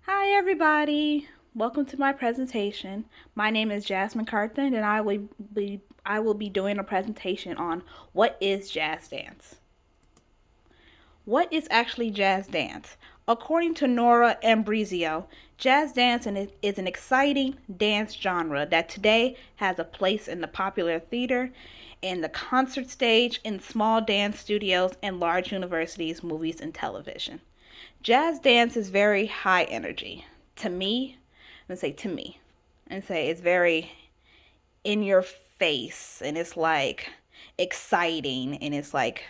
Hi, everybody. Welcome to my presentation. My name is Jasmine Carthen, and I will be doing a presentation on what is jazz dance. What is actually jazz dance? According to Nora Ambrosio, jazz dance is an exciting dance genre that today has a place in the popular theater, in the concert stage, in small dance studios, and large universities, movies, and television. Jazz dance is very high energy. To me, I'm gonna say to me, and say it's very in your face and it's like exciting and it's like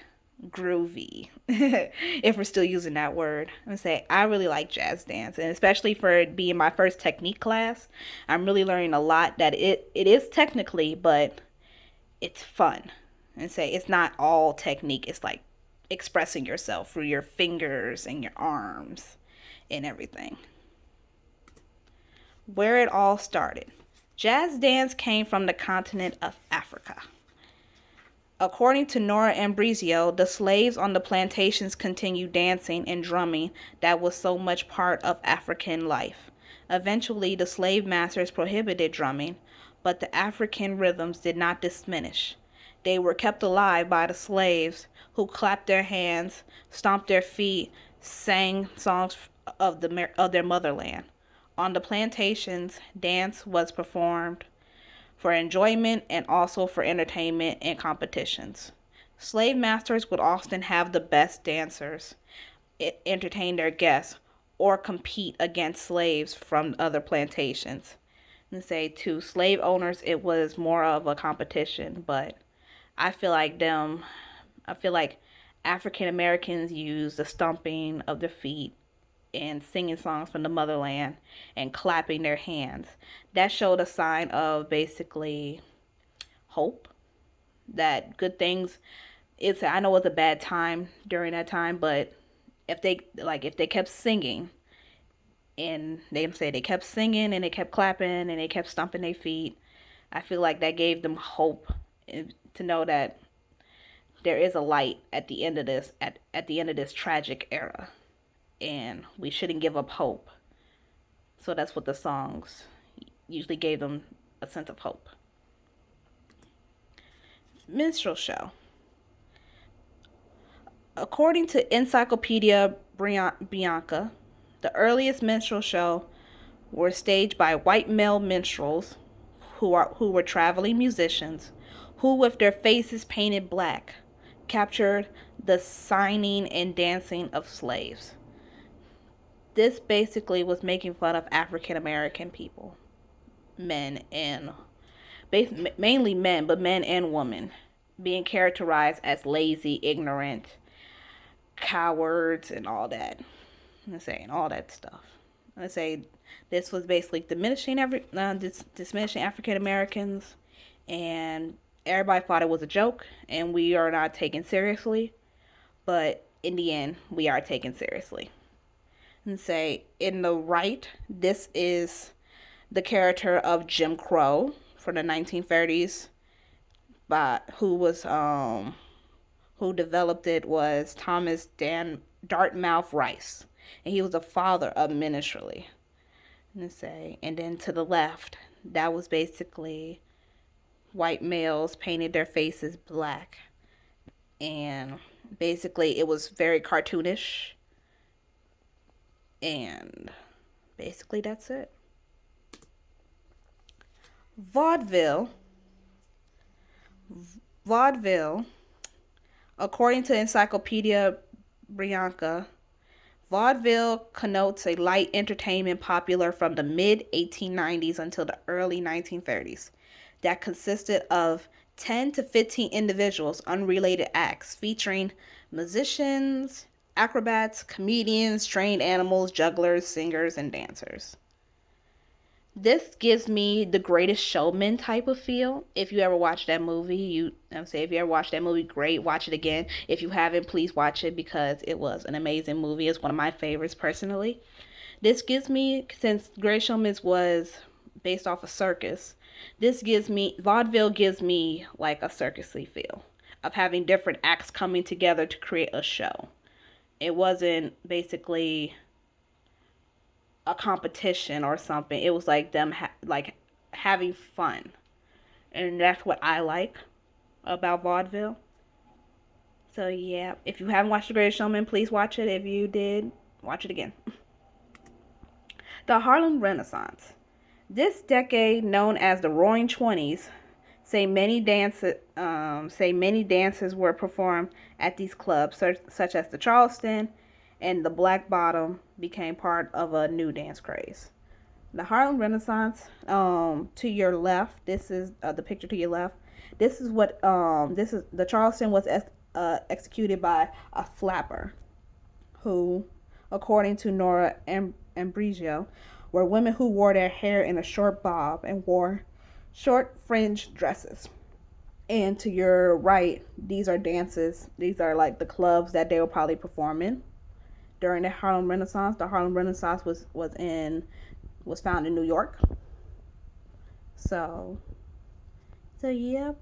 groovy. If we're still using that word, I'm gonna say I really like jazz dance, and especially for it being my first technique class, I'm really learning a lot. That it is technically, but it's fun. And say it's not all technique. It's like expressing yourself through your fingers and your arms and everything. Where it all started. Jazz dance came from the continent of Africa. According to Nora Ambrosio, the slaves on the plantations continued dancing and drumming that was so much part of African life. Eventually, the slave masters prohibited drumming, but the African rhythms did not diminish. They were kept alive by the slaves who clapped their hands, stomped their feet, sang songs of their motherland. On the plantations, dance was performed for enjoyment and also for entertainment and competitions. Slave masters would often have the best dancers entertain their guests or compete against slaves from other plantations. And say to slave owners, it was more of a competition, but I feel like them, I feel like African Americans use the stomping of their feet and singing songs from the motherland and clapping their hands. That showed a sign of basically hope that good things. It's I know it's a bad time during that time, but if they kept singing and they kept singing and they kept clapping and they kept stomping their feet, I feel like that gave them hope to know that there is a light at the end of at the end of this tragic era, and we shouldn't give up hope. So that's what the songs usually gave them, a sense of hope. Minstrel show. According to Encyclopedia Bianca, the earliest minstrel show were staged by white male minstrels who were traveling musicians who, with their faces painted black, captured the signing and dancing of slaves. This basically was making fun of African American people, men and mainly men, but men and women, being characterized as lazy, ignorant, cowards, and all that. I'm saying all that stuff. I say this was basically diminishing African Americans, and everybody thought it was a joke, and we are not taken seriously. But in the end, we are taken seriously. And say in the right, this is the character of Jim Crow from the 1930s, but who developed it was Thomas Dan Dartmouth Rice, and he was the father of minstrelsy. And then to the left, that was basically white males painted their faces black, and basically it was very cartoonish, and basically that's it. Vaudeville, vaudeville, according to Encyclopedia Britannica, vaudeville connotes a light entertainment popular from the mid 1890s until the early 1930s that consisted of 10 to 15 individuals, unrelated acts featuring musicians, acrobats, comedians, trained animals, jugglers, singers, and dancers. This gives me the Greatest Showman type of feel. If you ever watched that movie, I'm saying if you ever watched that movie, great, watch it again. If you haven't, please watch it because it was an amazing movie. It's one of my favorites personally. This gives me, since Greatest Showman was based off a circus, this gives me vaudeville gives me like a circusy feel of having different acts coming together to create a show. It wasn't basically a competition or something. It was like them like having fun, and that's what I like about vaudeville. So yeah, if you haven't watched The Greatest Showman, please watch it. If you did, watch it again. The Harlem Renaissance. This decade, known as the Roaring Twenties, say many dances were performed at these clubs, such as the Charleston, and the Black Bottom became part of a new dance craze. The Harlem Renaissance. To your left, this is the picture to your left. This is the Charleston was executed by a flapper, who, according to Nora Ambrosio, were women who wore their hair in a short bob and wore short fringe dresses. And to your right, these are dances. These are like the clubs that they were probably performing during the Harlem Renaissance. The Harlem Renaissance was found in New York. So yep.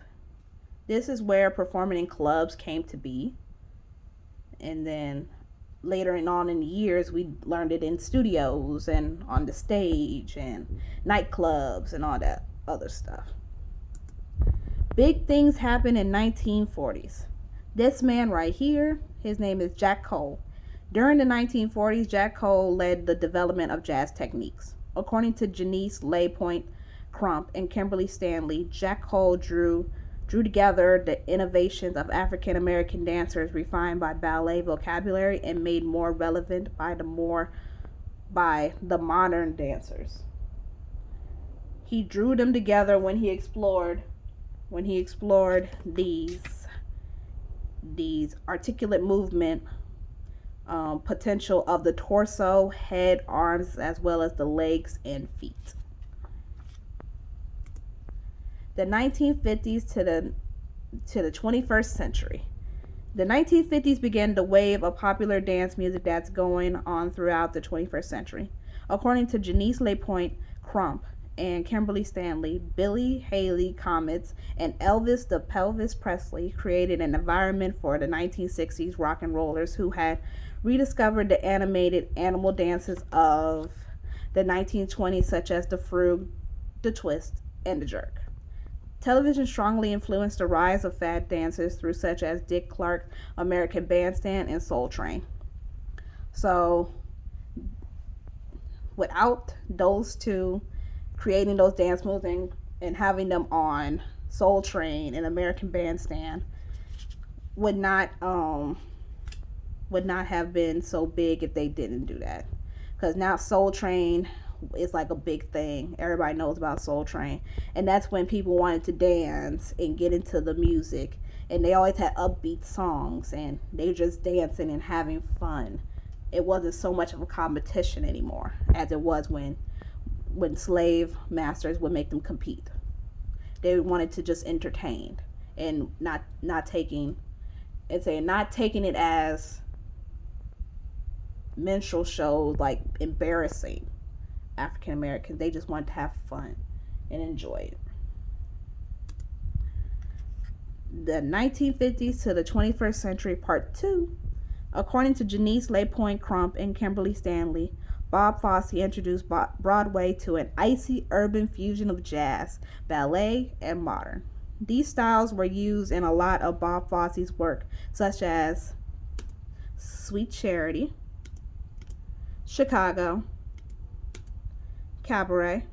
This is where performing in clubs came to be. And then later on in the years, we learned it in studios and on the stage and nightclubs and all that other stuff. Big things happened in 1940s. This man right here, his name is Jack Cole. During the 1940s, Jack Cole led the development of jazz techniques. According to Janice LaPointe Crump and Kimberly Stanley, Jack Cole drew together the innovations of African American dancers refined by ballet vocabulary and made more relevant by the modern dancers. He drew them together when he explored these articulate movement potential of the torso, head, arms, as well as the legs and feet. The 1950s to the 21st century. The 1950s began the wave of popular dance music that's going on throughout the 21st century. According to Janice LaPointe Crump and Kimberly Stanley, Billy Haley Comets and Elvis the Pelvis Presley created an environment for the 1960s rock and rollers who had rediscovered the animated animal dances of the 1920s, such as the frug, the twist, and the jerk. Television strongly influenced the rise of fad dancers through such as Dick Clark, American Bandstand, and Soul Train. So, without those two creating those dance moves and having them on Soul Train and American Bandstand, would not have been so big if they didn't do that. Because now Soul Train is like a big thing. Everybody knows about Soul Train. And that's when people wanted to dance and get into the music. And they always had upbeat songs and they were just dancing and having fun. It wasn't so much of a competition anymore as it was when slave masters would make them compete. They wanted to just entertain and not taking it as minstrel shows, like embarrassing African Americans. They just wanted to have fun and enjoy it. The 1950s to the 21st century, part 2. According to Janice LaPointe Crump and Kimberly Stanley, Bob Fosse introduced Broadway to an icy urban fusion of jazz, ballet, and modern. These styles were used in a lot of Bob Fosse's work, such as Sweet Charity, Chicago, Cabaret,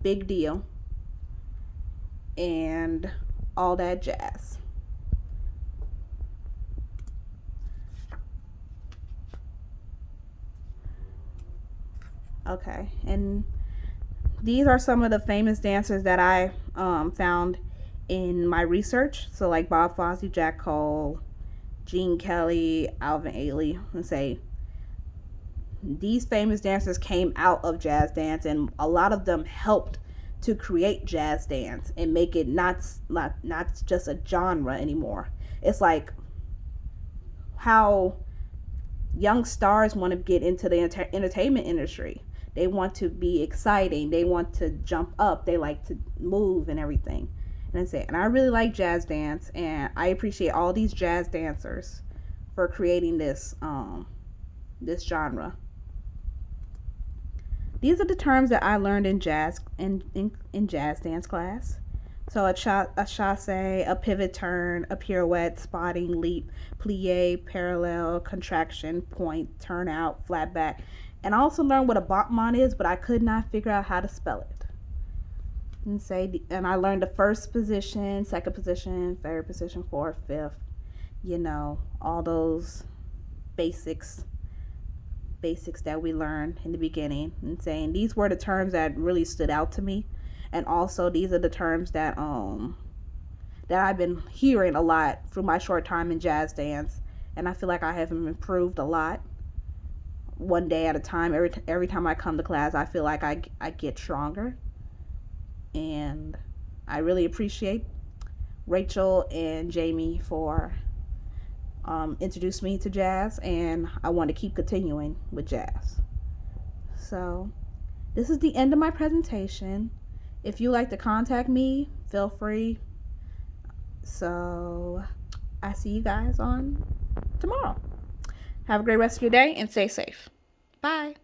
Big Deal, and All That Jazz. Okay, and these are some of the famous dancers that I found in my research. So like Bob Fosse, Jack Cole, Gene Kelly, Alvin Ailey, and say these famous dancers came out of jazz dance, and a lot of them helped to create jazz dance and make it not just a genre anymore. It's like how young stars want to get into the entertainment industry. They want to be exciting. They want to jump up. They like to move and everything. And that's it. And I really like jazz dance, and I appreciate all these jazz dancers for creating this genre. These are the terms that I learned in jazz dance class. So a chasse, a pivot turn, a pirouette, spotting, leap, plie, parallel, contraction, point, turn out, flat back. And I also learned what a battement is, but I could not figure out how to spell it. And I learned the first position, second position, third position, fourth, fifth, all those basics basics that we learned in the beginning, and saying these were the terms that really stood out to me. And also these are the terms that I've been hearing a lot through my short time in jazz dance, and I feel like I have improved a lot one day at a time. Every time I come to class, I feel like I get stronger. And I really appreciate Rachel and Jamie for introduced me to jazz, and I want to keep continuing with jazz. So, this is the end of my presentation. If you like to contact me, feel free. So, I see you guys on tomorrow. Have a great rest of your day and stay safe. Bye.